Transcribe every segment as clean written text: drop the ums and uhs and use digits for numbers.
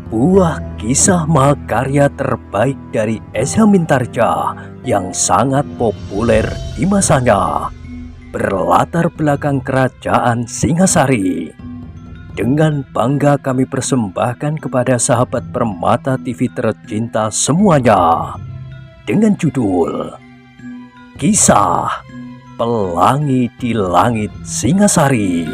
Sebuah kisah mahakarya terbaik dari Esa Mintarja yang sangat populer di masanya, berlatar belakang kerajaan Singasari. Dengan bangga kami persembahkan kepada sahabat Permata TV tercinta semuanya, dengan judul Kisah Pelangi di Langit Singasari.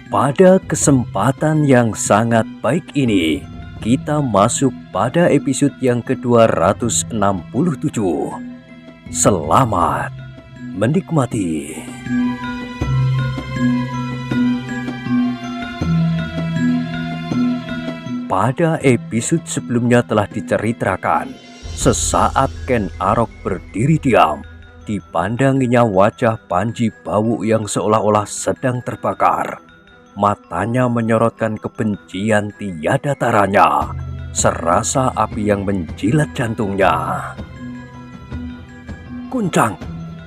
Pada kesempatan yang sangat baik ini, kita masuk pada episode yang ke-267. Selamat menikmati. Pada episode sebelumnya telah diceritakan, sesaat Ken Arok berdiri diam, dipandanginya wajah Panji Bawu yang seolah-olah sedang terbakar. Matanya menyorotkan kebencian tiada taranya, serasa api yang menjilat jantungnya. "Kuncang,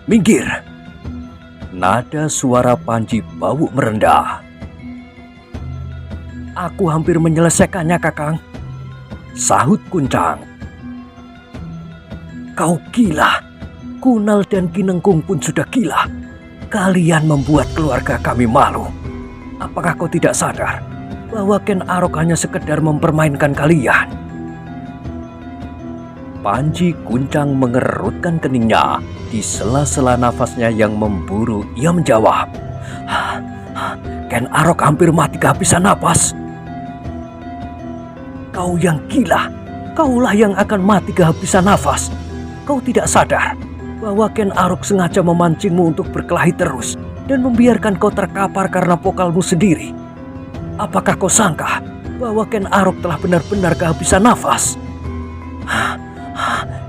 minggir!" Nada suara Panji Bawu merendah. "Aku hampir menyelesaikannya, Kakang," sahut Kuncang. "Kau gila. Kunal dan Kinengkung pun sudah gila. Kalian membuat keluarga kami malu. Apakah kau tidak sadar bahwa Ken Arok hanya sekedar mempermainkan kalian?" Panji Kuncang mengerutkan keningnya. Di sela-sela nafasnya yang memburu, ia menjawab, "Ken Arok hampir mati kehabisan napas." "Kau yang gila. Kaulah yang akan mati kehabisan nafas. Kau tidak sadar bahwa Ken Arok sengaja memancingmu untuk berkelahi terus dan membiarkan kau terkapar karena pokalmu sendiri. Apakah kau sangka bahwa Ken Arok telah benar-benar kehabisan nafas?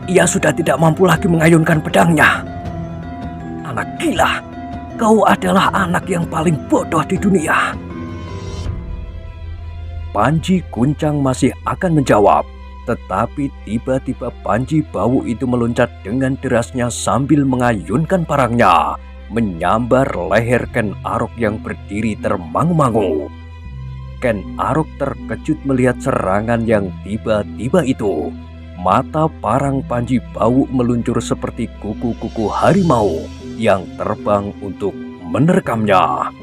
Ia sudah tidak mampu lagi mengayunkan pedangnya. Anak gila, kau adalah anak yang paling bodoh di dunia." Panji Kuncang masih akan menjawab, tetapi tiba-tiba Panji Bawu itu meloncat dengan derasnya sambil mengayunkan parangnya, menyambar leher Ken Arok yang berdiri termangu-mangu. Ken Arok terkejut melihat serangan yang tiba-tiba itu. Mata parang Panji Bawu meluncur seperti kuku-kuku harimau yang terbang untuk menerkamnya.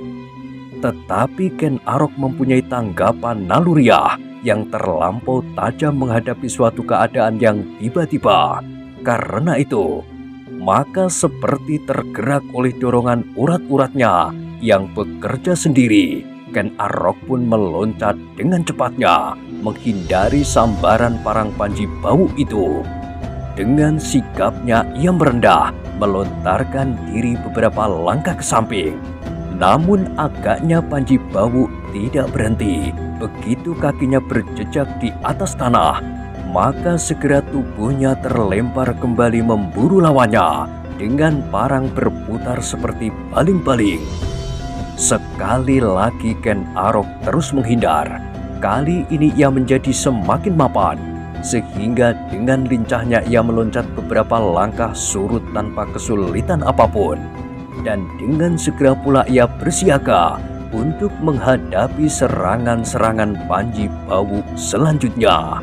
Tetapi Ken Arok mempunyai tanggapan naluriah yang terlampau tajam menghadapi suatu keadaan yang tiba-tiba. Karena itu, maka seperti tergerak oleh dorongan urat-uratnya yang bekerja sendiri, Ken Arok pun meloncat dengan cepatnya, menghindari sambaran parang Panji Bawu itu. Dengan sigapnya ia merendah, melontarkan diri beberapa langkah ke samping. Namun agaknya Panji Bawu tidak berhenti. Begitu kakinya berjejak di atas tanah, maka segera tubuhnya terlempar kembali memburu lawannya dengan parang berputar seperti baling-baling. Sekali lagi Ken Arok terus menghindar. Kali ini ia menjadi semakin mapan, sehingga dengan lincahnya ia meloncat beberapa langkah surut tanpa kesulitan apapun. Dan dengan segera pula ia bersiaga untuk menghadapi serangan-serangan Panji Bawu selanjutnya.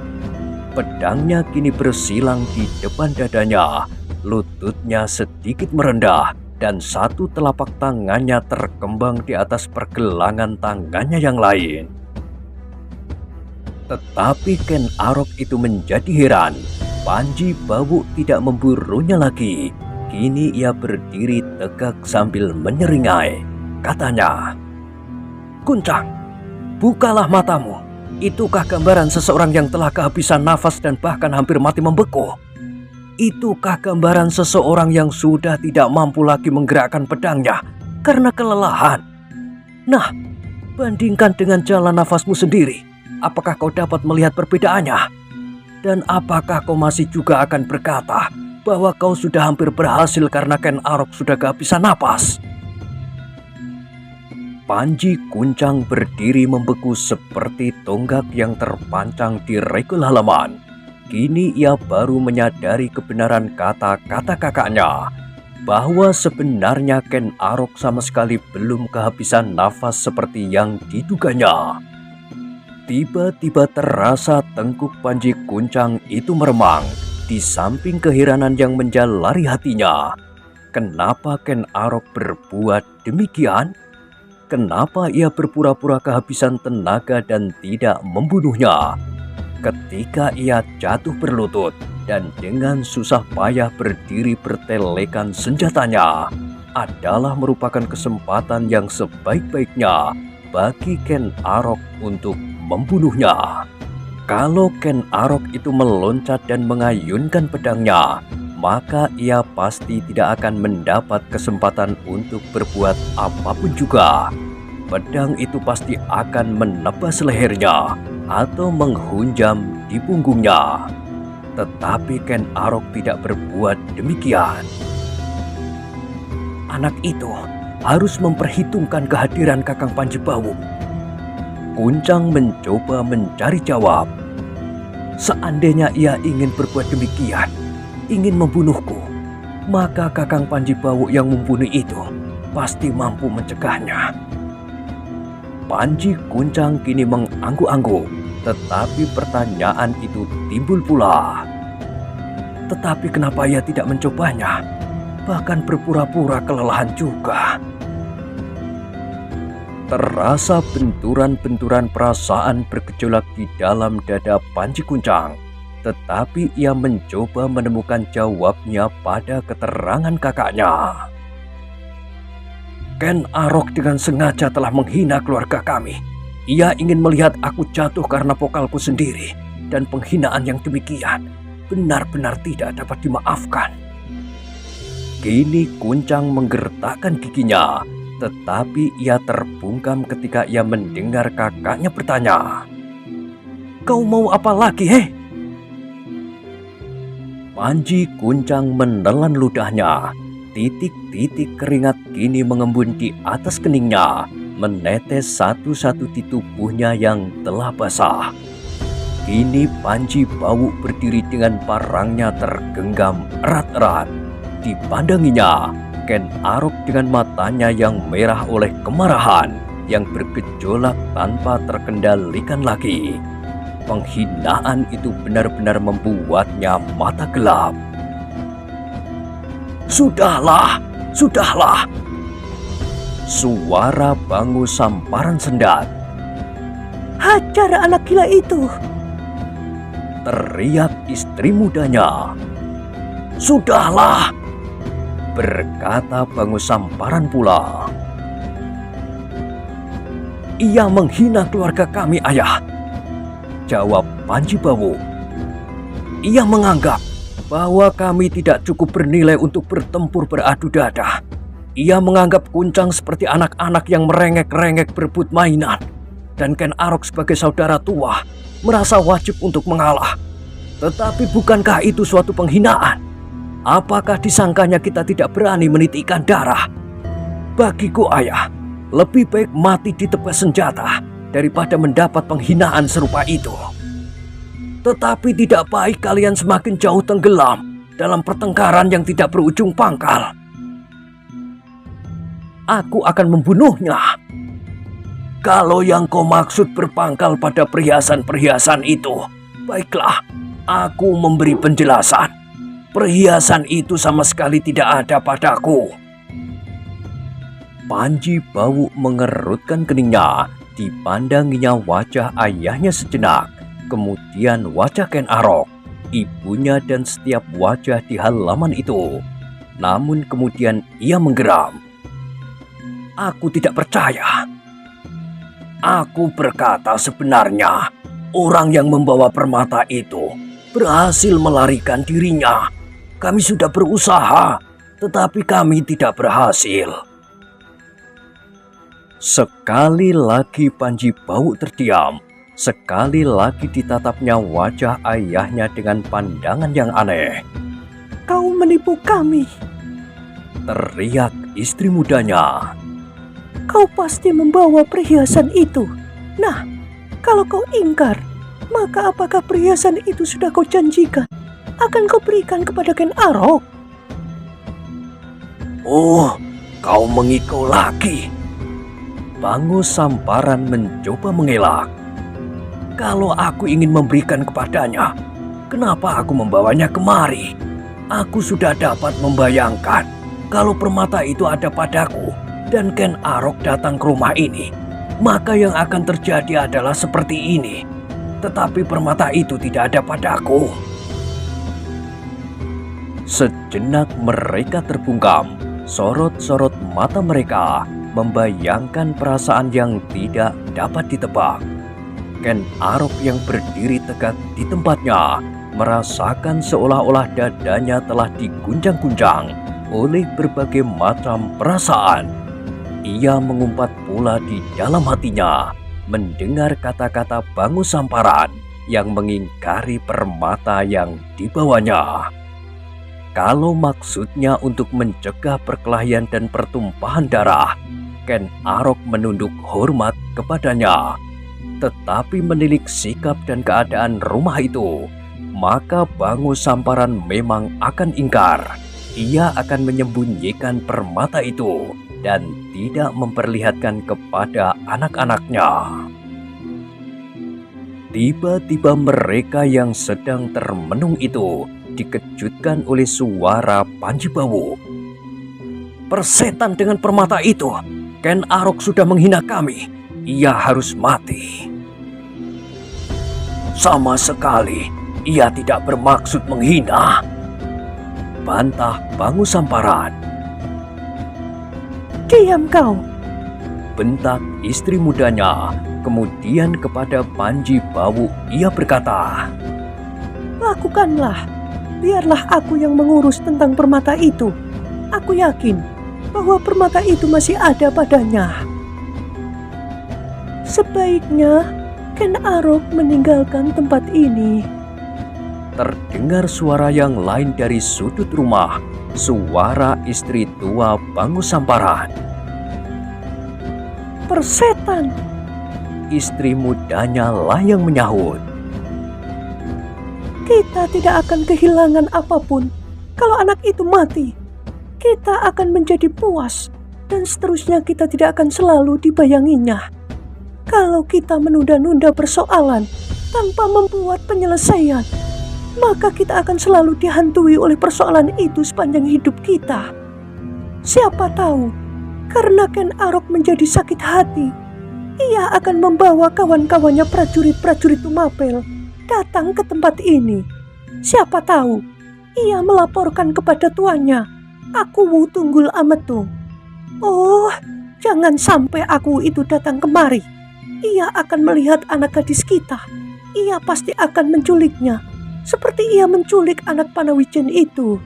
Pedangnya kini bersilang di depan dadanya, lututnya sedikit merendah, dan satu telapak tangannya terkembang di atas pergelangan tangannya yang lain. Tetapi Ken Arok itu menjadi heran. Panji Bawu tidak memburunya lagi. Kini ia berdiri tegak sambil menyeringai. Katanya, "Kuncang, bukalah matamu. Itukah gambaran seseorang yang telah kehabisan nafas dan bahkan hampir mati membeku? Itukah gambaran seseorang yang sudah tidak mampu lagi menggerakkan pedangnya karena kelelahan? Nah, bandingkan dengan jalan nafasmu sendiri. Apakah kau dapat melihat perbedaannya? Dan apakah kau masih juga akan berkata bahwa kau sudah hampir berhasil karena Ken Arok sudah kehabisan napas?" Panji Kuncang berdiri membeku seperti tonggak yang terpancang di regel halaman. Kini ia baru menyadari kebenaran kata-kata kakaknya. bahwa sebenarnya Ken Arok sama sekali belum kehabisan nafas seperti yang diduganya. Tiba-tiba terasa tengkuk Panji Kuncang itu meremang di samping keheranan yang menjalari hatinya. Kenapa Ken Arok berbuat demikian? Kenapa ia berpura-pura kehabisan tenaga dan tidak membunuhnya? Ketika ia jatuh berlutut dan dengan susah payah berdiri bertelekan senjatanya, adalah merupakan kesempatan yang sebaik-baiknya bagi Ken Arok untuk membunuhnya. Kalau Ken Arok itu meloncat dan mengayunkan pedangnya, maka ia pasti tidak akan mendapat kesempatan untuk berbuat apapun juga. Pedang itu pasti akan menebas lehernya atau menghunjam di punggungnya. Tetapi Ken Arok tidak berbuat demikian. Anak itu harus memperhitungkan kehadiran Kakang Panji Bawuk. Kuncang mencoba mencari jawab. Seandainya ia ingin berbuat demikian, ingin membunuhku, maka Kakang Panji Bawuk yang membunuh itu pasti mampu mencegahnya. Panji Kuncang kini mengangguk-angguk, tetapi pertanyaan itu timbul pula. Tetapi kenapa ia tidak mencobanya? Bahkan berpura-pura kelelahan juga. Terasa benturan-benturan perasaan bergejolak di dalam dada Panji Kuncang, tetapi ia mencoba menemukan jawabnya pada keterangan kakaknya. Ken Arok dengan sengaja telah menghina keluarga kami. Ia ingin melihat aku jatuh karena pokalku sendiri, dan penghinaan yang demikian benar-benar tidak dapat dimaafkan. Kini Kuncang menggertakkan giginya, tetapi ia terbungkam ketika ia mendengar kakaknya bertanya, "Kau mau apa lagi, heh?" Panji Kuncang menelan ludahnya. Titik-titik keringat kini mengembun di atas keningnya, menetes satu-satu di tubuhnya yang telah basah. Kini Panji Bawuk berdiri dengan parangnya tergenggam erat-erat. Dipandanginya, Ken Arok dengan matanya yang merah oleh kemarahan yang bergejolak tanpa terkendalikan lagi. Penghinaan itu benar-benar membuatnya mata gelap. "Sudahlah, sudahlah!" Suara Bangu Samparan Sendat. "Hajar anak gila itu!" teriak istri mudanya. "Sudahlah!" berkata Bangu Samparan pula. "Ia menghina keluarga kami, ayah," jawab Panji Bawuk. "Ia menganggap bahwa kami tidak cukup bernilai untuk bertempur beradu dada. Ia menganggap Kuncang seperti anak-anak yang merengek-rengek berebut mainan. Dan Ken Arok sebagai saudara tua merasa wajib untuk mengalah. Tetapi bukankah itu suatu penghinaan? Apakah disangkanya kita tidak berani menitikkan darah? Bagiku, ayah, lebih baik mati ditebas senjata daripada mendapat penghinaan serupa itu. Tetapi tidak baik kalian semakin jauh tenggelam dalam pertengkaran yang tidak berujung pangkal. Aku akan membunuhnya. Kalau yang kau maksud berpangkal pada perhiasan-perhiasan itu, baiklah, aku memberi penjelasan. Perhiasan itu sama sekali tidak ada padaku." Panji Bawuk mengerutkan keningnya. Dipandanginya wajah ayahnya sejenak. Kemudian wajah Ken Arok, ibunya dan setiap wajah di halaman itu. Namun kemudian ia menggeram. "Aku tidak percaya. Aku berkata sebenarnya orang yang membawa permata itu berhasil melarikan dirinya. Kami sudah berusaha, tetapi kami tidak berhasil." Sekali lagi Panji Bawuk terdiam. Sekali lagi ditatapnya wajah ayahnya dengan pandangan yang aneh. "Kau menipu kami!" teriak istri mudanya. "Kau pasti membawa perhiasan itu. Nah, kalau kau ingkar, maka apakah perhiasan itu sudah kau janjikan akan kau berikan kepada Ken Arok?" Oh, kau mengikau lagi. Bangu Samparan mencoba mengelak. Kalau aku ingin memberikan kepadanya, kenapa aku membawanya kemari? Aku sudah dapat membayangkan kalau permata itu ada padaku dan Ken Arok datang ke rumah ini, maka yang akan terjadi adalah seperti ini. Tetapi permata itu tidak ada padaku. Sejenak mereka terbungkam. Sorot-sorot mata mereka membayangkan perasaan yang tidak dapat ditebak. Ken Arok yang berdiri tegak di tempatnya merasakan seolah-olah dadanya telah diguncang-guncang oleh berbagai macam perasaan. Ia mengumpat pula di dalam hatinya mendengar kata-kata Bangu Samparan yang mengingkari permata yang dibawanya. Kalau maksudnya untuk mencegah perkelahian dan pertumpahan darah, Ken Arok menunduk hormat kepadanya. Tetapi menilik sikap dan keadaan rumah itu, maka Bangu Samparan memang akan ingkar. Ia akan menyembunyikan permata itu dan tidak memperlihatkan kepada anak-anaknya. Tiba-tiba mereka yang sedang termenung itu dikejutkan oleh suara Panji Bawu. Persetan dengan permata itu, Ken Arok sudah menghina kami. Ia harus mati. Sama sekali, ia tidak bermaksud menghina, bantah Bangu Samparan. Diam kau, bentak istri mudanya. Kemudian kepada Panji Bawu ia berkata, lakukanlah. Biarlah aku yang mengurus tentang permata itu. Aku yakin bahwa permata itu masih ada padanya. Sebaiknya Ken Arok meninggalkan tempat ini. Terdengar suara yang lain dari sudut rumah. Suara istri tua Bangu Samparan. Persetan! Istri mudanya lah yang menyahut. Kita tidak akan kehilangan apapun kalau anak itu mati. Kita akan menjadi puas dan seterusnya kita tidak akan selalu dibayanginya. Kalau kita menunda-nunda persoalan tanpa membuat penyelesaian, maka kita akan selalu dihantui oleh persoalan itu sepanjang hidup kita. Siapa tahu, karena Ken Arok menjadi sakit hati, ia akan membawa kawan-kawannya prajurit-prajurit Tumapel datang ke tempat ini. Siapa tahu, ia melaporkan kepada tuannya, Aku Wu Tunggul Ametung. Oh, jangan sampai Aku itu datang kemari. Ia akan melihat anak gadis kita. Ia pasti akan menculiknya, seperti ia menculik anak Panawijen itu.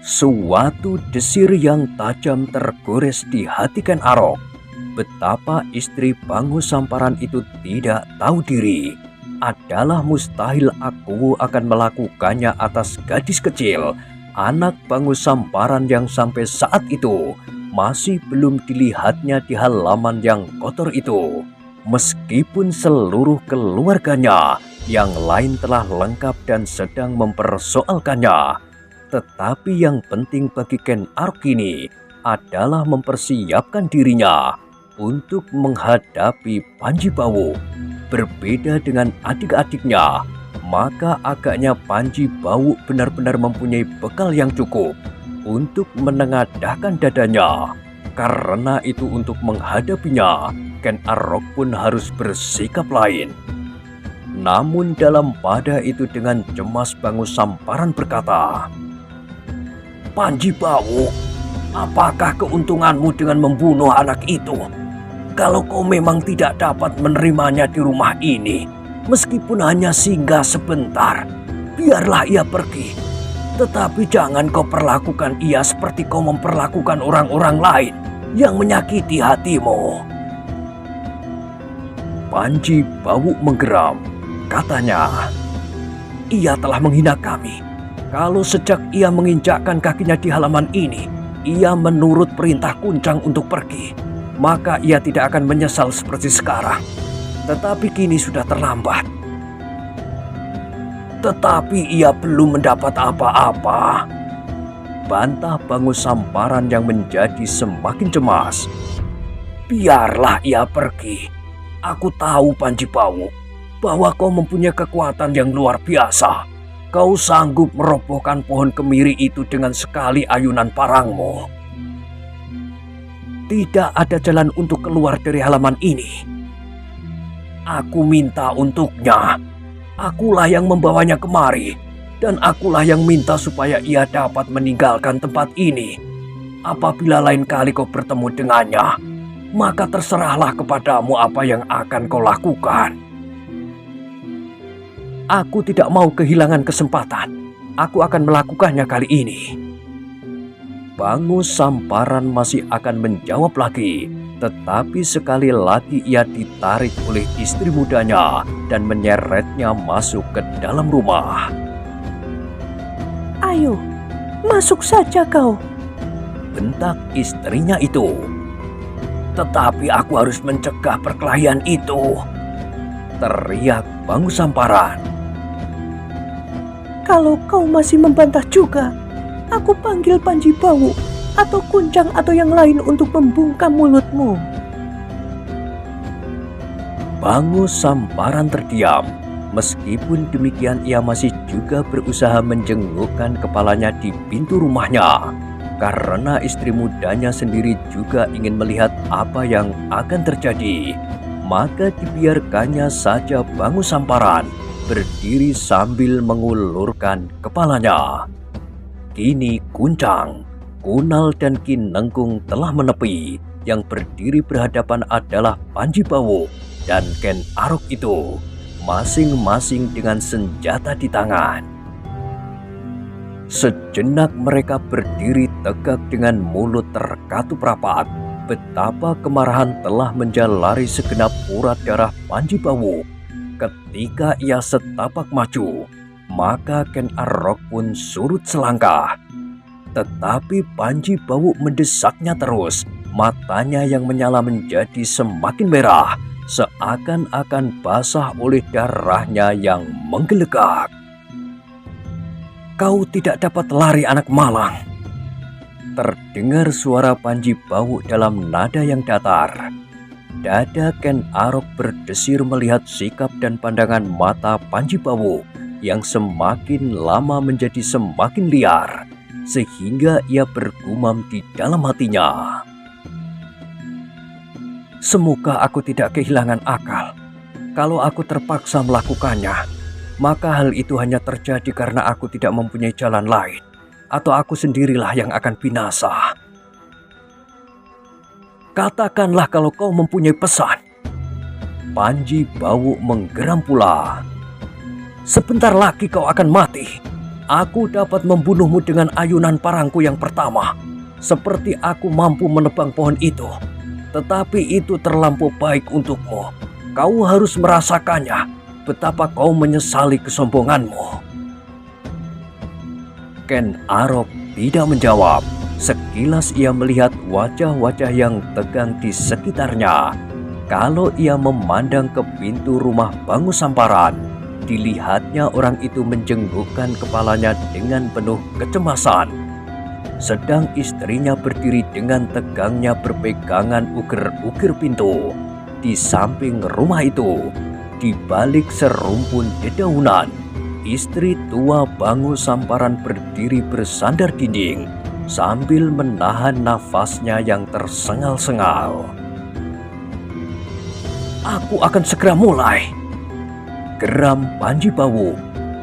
Suatu desir yang tajam tergores di hati Ken Arok. Betapa istri Bangu Samparan itu tidak tahu diri. Adalah mustahil Aku akan melakukannya atas gadis kecil, anak Bangu Samparan yang sampai saat itu masih belum dilihatnya di halaman yang kotor itu. Meskipun seluruh keluarganya yang lain telah lengkap dan sedang mempersoalkannya, tetapi yang penting bagi Ken Arok ini adalah mempersiapkan dirinya untuk menghadapi Panji Bawu. Berbeda dengan adik-adiknya, maka agaknya Panji Bawu benar-benar mempunyai bekal yang cukup untuk menengadahkan dadanya. Karena itu untuk menghadapinya, Ken Arok pun harus bersikap lain. Namun dalam pada itu dengan cemas Bangu Samparan berkata, Panji Bawu, apakah keuntunganmu dengan membunuh anak itu? Kalau kau memang tidak dapat menerimanya di rumah ini, meskipun hanya singgah sebentar, biarlah ia pergi. Tetapi jangan kau perlakukan ia seperti kau memperlakukan orang-orang lain yang menyakiti hatimu. Panji Bawu menggeram. Katanya, ia telah menghina kami. Kalau sejak ia menginjakkan kakinya di halaman ini, ia menurut perintah Kuncang untuk pergi, maka ia tidak akan menyesal seperti sekarang. Tetapi kini sudah terlambat. Tetapi ia belum mendapat apa-apa. membantah Bangu Samparan yang menjadi semakin cemas. Biarlah ia pergi. Aku tahu Panji Bawu bahwa kau mempunyai kekuatan yang luar biasa. Kau sanggup merobohkan pohon kemiri itu dengan sekali ayunan parangmu. Tidak ada jalan untuk keluar dari halaman ini. Aku minta untuknya. Akulah yang membawanya kemari. Dan akulah yang minta supaya ia dapat meninggalkan tempat ini. Apabila lain kali kau bertemu dengannya, maka terserahlah kepadamu apa yang akan kau lakukan. Aku tidak mau kehilangan kesempatan. Aku akan melakukannya kali ini. Bangu Samparan masih akan menjawab lagi, tetapi sekali lagi ia ditarik oleh istri mudanya dan menyeretnya masuk ke dalam rumah. Ayo, masuk saja kau, bentak istrinya itu. Tetapi aku harus mencegah perkelahian itu, teriak Bangu Samparan. Kalau kau masih membantah juga, aku panggil Panji Bawu atau Kuncang atau yang lain untuk membungkam mulutmu. Bangu Samparan terdiam. Meskipun demikian ia masih juga berusaha menjengukkan kepalanya di pintu rumahnya. Karena istri mudanya sendiri juga ingin melihat apa yang akan terjadi. Maka dibiarkannya saja Bangu Samparan berdiri sambil mengulurkan kepalanya. Kini Kuncang, Kunal dan Kinengkung telah menepi. Yang berdiri berhadapan adalah Panji Bawu dan Ken Arok itu, masing-masing dengan senjata di tangan. Sejenak mereka berdiri tegak dengan mulut terkatup rapat. Betapa kemarahan telah menjalari segenap urat darah Panji Bawu. Ketika ia setapak maju, maka Ken Arok pun surut selangkah. Tetapi Panji Bawu mendesaknya terus. Matanya yang menyala menjadi semakin merah, seakan-akan basah oleh darahnya yang menggelegak. Kau tidak dapat lari, anak malang. Terdengar suara Panji Bawu dalam nada yang datar. Dada Ken Arok berdesir melihat sikap dan pandangan mata Panji Bawu yang semakin lama menjadi semakin liar, sehingga ia bergumam di dalam hatinya. Semoga aku tidak kehilangan akal. Kalau aku terpaksa melakukannya, maka hal itu hanya terjadi karena aku tidak mempunyai jalan lain, atau aku sendirilah yang akan binasa. Katakanlah kalau kau mempunyai pesan. Panji Bawu menggeram pula. Sebentar lagi kau akan mati. Aku dapat membunuhmu dengan ayunan parangku yang pertama, seperti aku mampu menebang pohon itu. Tetapi itu terlampau baik untukmu. Kau harus merasakannya, betapa kau menyesali kesombonganmu. Ken Arok tidak menjawab. Sekilas ia melihat wajah-wajah yang tegang di sekitarnya. Kalau ia memandang ke pintu rumah Bangu Samparan, dilihatnya orang itu menjenggukkan kepalanya dengan penuh kecemasan. Sedang istrinya berdiri dengan tegangnya berpegangan uger-uger pintu. Di samping rumah itu, di balik serumpun dedaunan, istri tua Bangu Samparan berdiri bersandar dinding sambil menahan nafasnya yang tersengal-sengal. Aku akan segera mulai, geram Panji Bawu.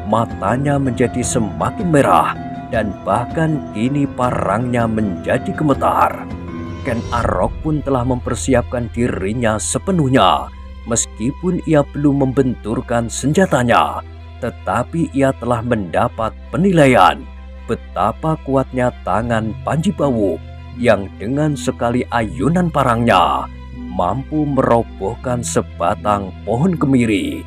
Matanya menjadi semakin merah dan bahkan kini parangnya menjadi gemetar. Ken Arok pun telah mempersiapkan dirinya sepenuhnya. Meskipun ia belum membenturkan senjatanya, tetapi ia telah mendapat penilaian betapa kuatnya tangan Panji Bawu yang dengan sekali ayunan parangnya mampu merobohkan sebatang pohon kemiri.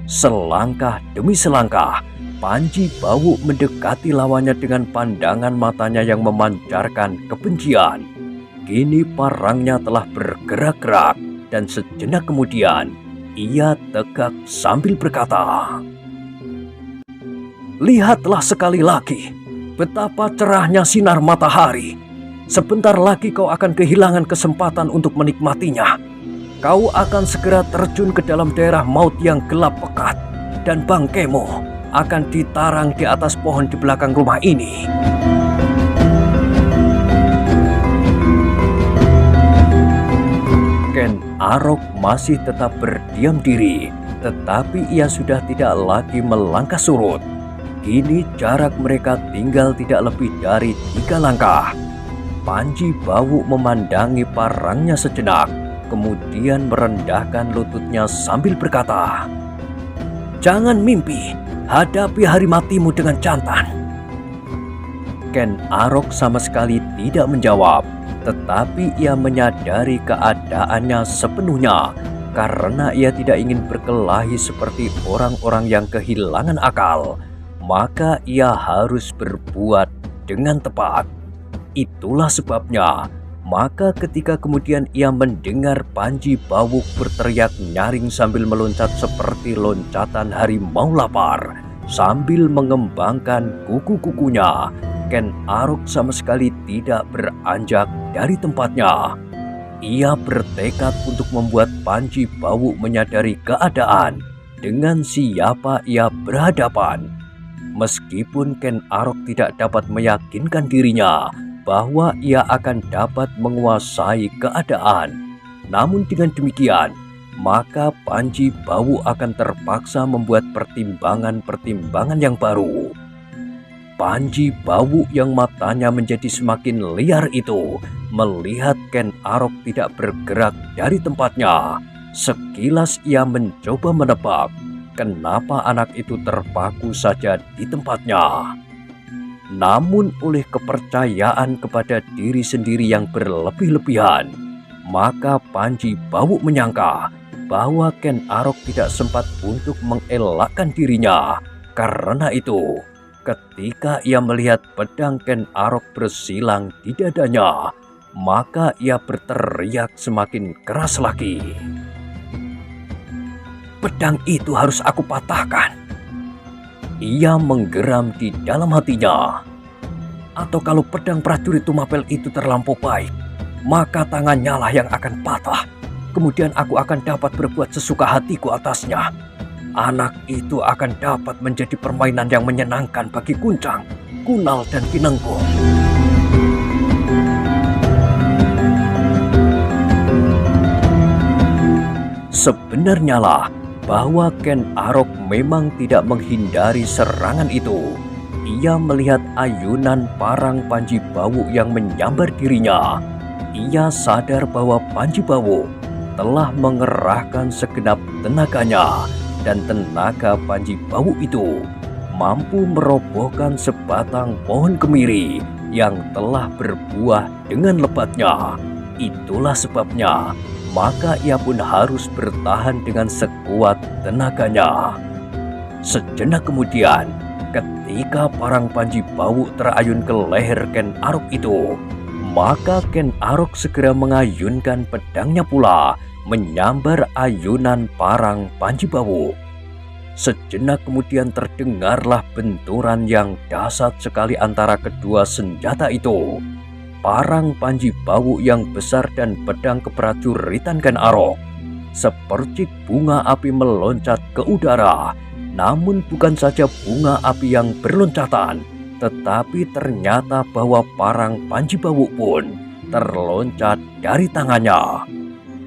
Selangkah demi selangkah, Panji Bawu mendekati lawannya dengan pandangan matanya yang memancarkan kebencian. Kini parangnya telah bergerak-gerak dan sejenak kemudian ia tegak sambil berkata, "Lihatlah sekali lagi, betapa cerahnya sinar matahari. Sebentar lagi kau akan kehilangan kesempatan untuk menikmatinya. Kau akan segera terjun ke dalam daerah maut yang gelap pekat, dan bangkaimu akan ditarang di atas pohon di belakang rumah ini. Ken Arok masih tetap berdiam diri, tetapi ia sudah tidak lagi melangkah surut. Kini jarak mereka tinggal tidak lebih dari 3 langkah. Panji Bawu memandangi parangnya sejenak, kemudian merendahkan lututnya sambil berkata, "Jangan mimpi, hadapi hari matimu dengan jantan." Ken Arok sama sekali tidak menjawab, tetapi ia menyadari keadaannya sepenuhnya karena ia tidak ingin berkelahi seperti orang-orang yang kehilangan akal. Maka ia harus berbuat dengan tepat. Itulah sebabnya, maka ketika kemudian ia mendengar Panji Bawuk berteriak nyaring sambil meloncat seperti loncatan harimau lapar, sambil mengembangkan kuku-kukunya, Ken Arok sama sekali tidak beranjak dari tempatnya. Ia bertekad untuk membuat Panji Bawuk menyadari keadaan dengan siapa ia berhadapan. Meskipun Ken Arok tidak dapat meyakinkan dirinya bahwa ia akan dapat menguasai keadaan, namun dengan demikian, maka Panji Bawu akan terpaksa membuat pertimbangan-pertimbangan yang baru. Panji Bawu yang matanya menjadi semakin liar itu melihat Ken Arok tidak bergerak dari tempatnya. Sekilas ia mencoba menebak kenapa anak itu terpaku saja di tempatnya. Namun oleh kepercayaan kepada diri sendiri yang berlebih-lebihan, maka Panji Bawu menyangka bahwa Ken Arok tidak sempat untuk mengelakkan dirinya. Karena itu, ketika ia melihat pedang Ken Arok bersilang di dadanya, maka ia berteriak semakin keras lagi. "Pedang itu harus aku patahkan." Ia menggeram di dalam hatinya. Atau kalau pedang prajurit Tumapel itu terlampau baik, maka tangannya lah yang akan patah. Kemudian aku akan dapat berbuat sesuka hatiku atasnya. Anak itu akan dapat menjadi permainan yang menyenangkan bagi Kuncang, Kunal, dan Kinengko. Sebenarnya lah bahwa Ken Arok memang tidak menghindari serangan itu. Ia melihat ayunan parang Panji Bawu yang menyambar dirinya. Ia sadar bahwa Panji Bawu telah mengerahkan segenap tenaganya, dan tenaga Panji Bawu itu mampu merobohkan sebatang pohon kemiri yang telah berbuah dengan lebatnya. Itulah sebabnya maka ia pun harus bertahan dengan sekuat tenaganya. Sejenak kemudian, ketika parang Panji Bawu terayun ke leher Ken Arok itu, maka Ken Arok segera mengayunkan pedangnya pula, menyambar ayunan parang Panji Bawu. Sejenak kemudian terdengarlah benturan yang dahsyat sekali antara kedua senjata itu. Parang Panji Bawu yang besar dan pedang keprajuritan Ken Arok seperti bunga api meloncat ke udara. Namun bukan saja bunga api yang berloncatan, tetapi ternyata bahwa parang Panji Bawu pun terloncat dari tangannya.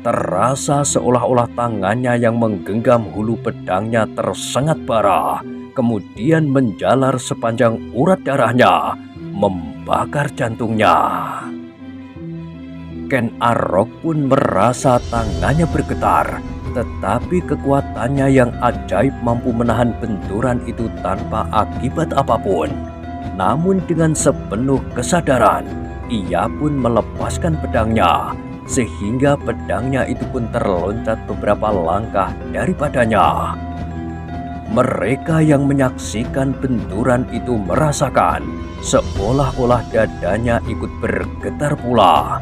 Terasa seolah-olah tangannya yang menggenggam hulu pedangnya tersengat bara, kemudian menjalar sepanjang urat darahnya, membakar jantungnya. Ken Arok pun merasa tangannya bergetar, tetapi kekuatannya yang ajaib mampu menahan benturan itu tanpa akibat apapun. Namun dengan sepenuh kesadaran, ia pun melepaskan pedangnya, sehingga pedangnya itu pun terloncat beberapa langkah daripadanya. Mereka yang menyaksikan benturan itu merasakan seolah-olah dadanya ikut bergetar pula.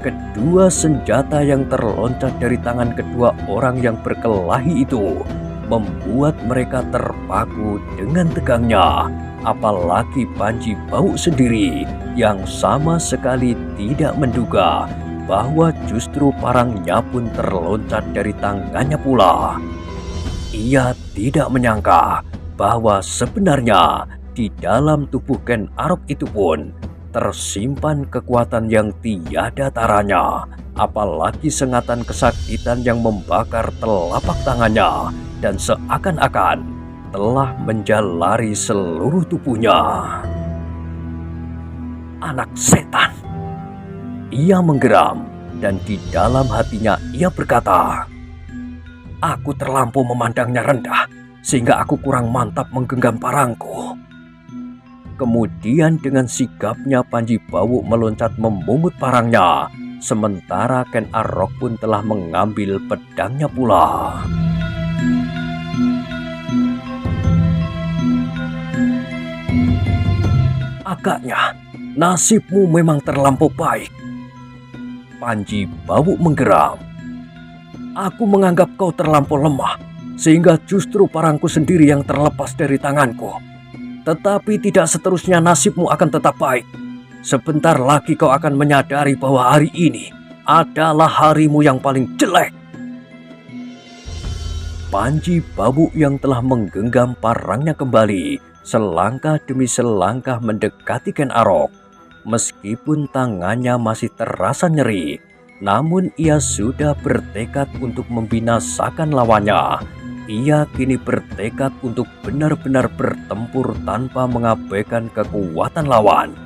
Kedua senjata yang terloncat dari tangan kedua orang yang berkelahi itu membuat mereka terpaku dengan tegangnya. apalagi Panji Bau sendiri yang sama sekali tidak menduga bahwa justru parangnya pun terloncat dari tangannya pula. Ia tidak menyangka bahwa sebenarnya di dalam tubuh Ken Arok itu pun tersimpan kekuatan yang tiada taranya, apalagi sengatan kesakitan yang membakar telapak tangannya dan seakan-akan telah menjalari seluruh tubuhnya. Anak setan! Ia menggeram dan di dalam hatinya ia berkata, "Aku terlampau memandangnya rendah sehingga aku kurang mantap menggenggam parangku." Kemudian dengan sigapnya Panji Bau meloncat memungut parangnya, sementara Ken Arok pun telah mengambil pedangnya pula. Agaknya nasibmu memang terlampau baik. Panji Bau menggeram. Aku menganggap kau terlampau lemah, sehingga justru parangku sendiri yang terlepas dari tanganku. Tetapi tidak seterusnya nasibmu akan tetap baik. Sebentar lagi kau akan menyadari bahwa hari ini adalah harimu yang paling jelek. Panji Bau yang telah menggenggam parangnya kembali, selangkah demi selangkah mendekati Ken Arok. Meskipun tangannya masih terasa nyeri, namun ia sudah bertekad untuk membinasakan lawannya. Ia kini bertekad untuk benar-benar bertempur tanpa mengabaikan kekuatan lawan.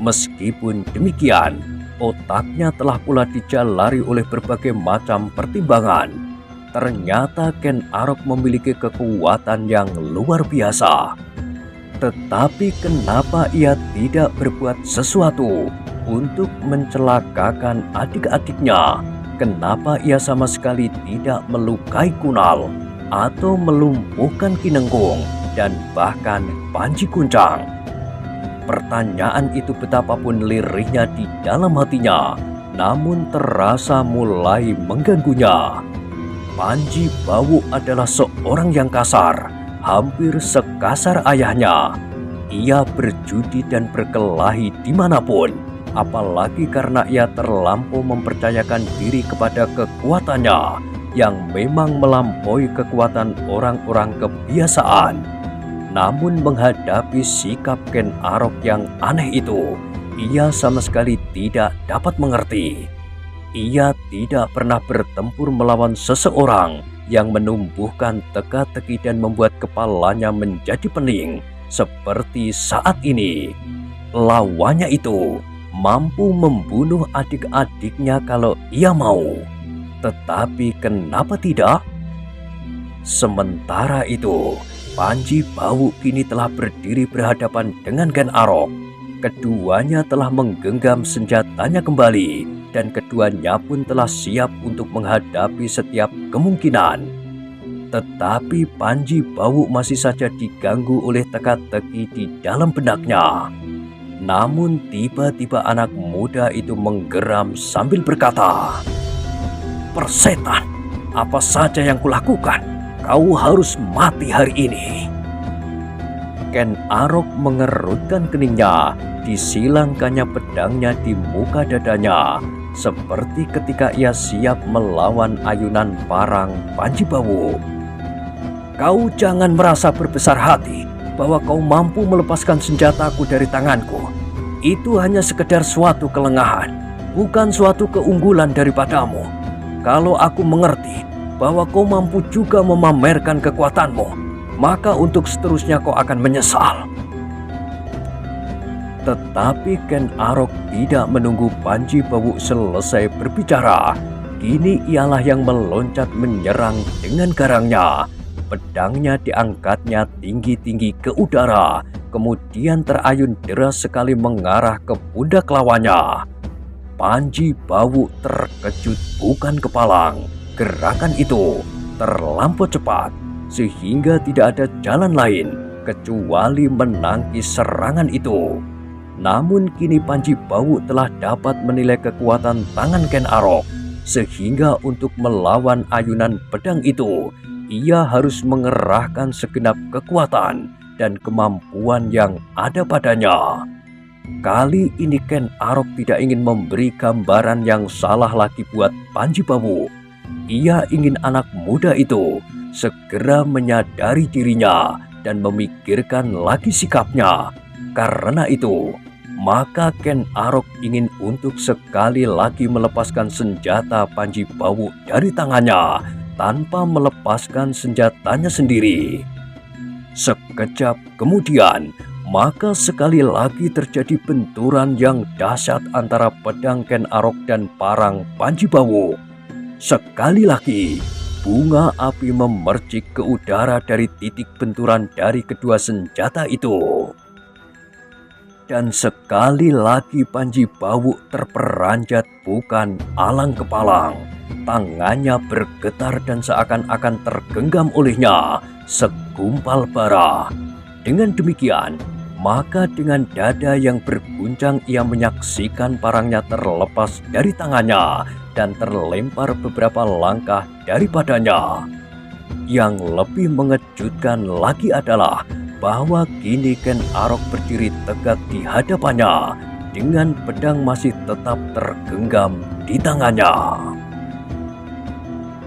Meskipun demikian, otaknya telah pula dijalari oleh berbagai macam pertimbangan. Ternyata Ken Arok memiliki kekuatan yang luar biasa. Tetapi kenapa ia tidak berbuat sesuatu untuk mencelakakan adik-adiknya? Kenapa ia sama sekali tidak melukai Kunal atau melumpuhkan Kinengkung dan bahkan Panji Kuncang? Pertanyaan itu betapapun lirihnya di dalam hatinya, namun terasa mulai mengganggunya. Panji Bau adalah seorang yang kasar, hampir sekasar ayahnya. Ia berjudi dan berkelahi dimanapun, apalagi karena ia terlampau mempercayakan diri kepada kekuatannya yang memang melampaui kekuatan orang-orang kebiasaan. Namun menghadapi sikap Ken Arok yang aneh itu, ia sama sekali tidak dapat mengerti. Ia tidak pernah bertempur melawan seseorang yang menumbuhkan teka-teki dan membuat kepalanya menjadi pening seperti saat ini. Lawannya itu mampu membunuh adik-adiknya kalau ia mau. Tetapi kenapa tidak? Sementara itu, Panji Bau kini telah berdiri berhadapan dengan Ken Arok. Keduanya telah menggenggam senjatanya kembali dan keduanya pun telah siap untuk menghadapi setiap kemungkinan. Tetapi Panji Bau masih saja diganggu oleh teka-teki di dalam benaknya. Namun tiba-tiba anak muda itu menggeram sambil berkata, "Persetan, apa saja yang kulakukan, kau harus mati hari ini." Ken Arok mengerutkan keningnya, disilangkannya pedangnya di muka dadanya, seperti ketika ia siap melawan ayunan parang Panji Bau. "Kau jangan merasa berbesar hati bahwa kau mampu melepaskan senjataku dari tanganku. Itu hanya sekedar suatu kelengahan, bukan suatu keunggulan daripadamu. Kalau aku mengerti bahwa kau mampu juga memamerkan kekuatanmu, maka untuk seterusnya kau akan menyesal." Tetapi Ken Arok tidak menunggu Panji Bau selesai berbicara. Kini ialah yang meloncat menyerang dengan garangnya. Pedangnya diangkatnya tinggi-tinggi ke udara, kemudian terayun deras sekali mengarah ke pundak lawannya. Panji Bau terkejut bukan kepalang. Gerakan itu terlampau cepat, sehingga tidak ada jalan lain kecuali menangkis serangan itu. Namun kini Panji Bau telah dapat menilai kekuatan tangan Ken Arok, sehingga untuk melawan ayunan pedang itu, ia harus mengerahkan segenap kekuatan dan kemampuan yang ada padanya. Kali ini Ken Arok tidak ingin memberi gambaran yang salah lagi buat Panji Bawu. Ia ingin anak muda itu segera menyadari dirinya dan memikirkan lagi sikapnya. Karena itu, maka Ken Arok ingin untuk sekali lagi melepaskan senjata Panji Bawu dari tangannya tanpa melepaskan senjatanya sendiri. Sekejap kemudian, maka sekali lagi terjadi benturan yang dahsyat antara pedang Ken Arok dan parang Panji Bawu. Sekali lagi, bunga api memercik ke udara dari titik benturan dari kedua senjata itu. Dan sekali lagi Panji Bawu terperanjat bukan alang kepalang. Tangannya bergetar dan seakan-akan tergenggam olehnya segumpal bara. Dengan demikian, maka dengan dada yang berguncang ia menyaksikan parangnya terlepas dari tangannya dan terlempar beberapa langkah daripadanya. Yang lebih mengejutkan lagi adalah bahwa kini Ken Arok berdiri tegak di hadapannya dengan pedang masih tetap tergenggam di tangannya.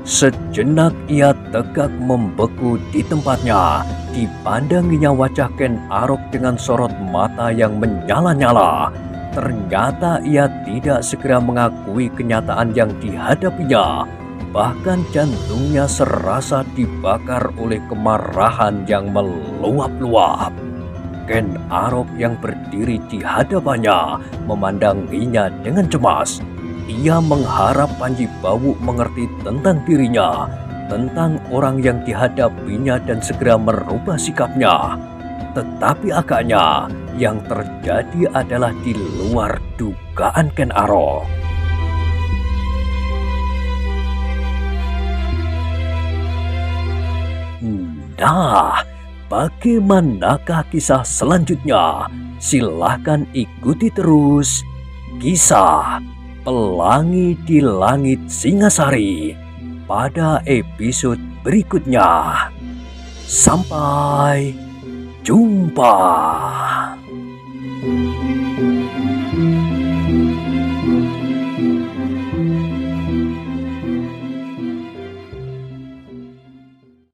Sejenak ia tegak membeku di tempatnya. Dipandanginya wajah Ken Arok dengan sorot mata yang menyala-nyala. Ternyata ia tidak segera mengakui kenyataan yang dihadapinya. Bahkan jantungnya serasa dibakar oleh kemarahan yang meluap-luap. Ken Arok yang berdiri di hadapannya memandanginya dengan cemas. Ia mengharap Panji Bawu mengerti tentang dirinya, tentang orang yang dihadapinya dan segera merubah sikapnya. Tetapi agaknya yang terjadi adalah di luar dugaan Ken Arok. Nah, bagaimanakah kisah selanjutnya? Silahkan ikuti terus kisah Pelangi di Langit Singasari pada episode berikutnya. Sampai jumpa.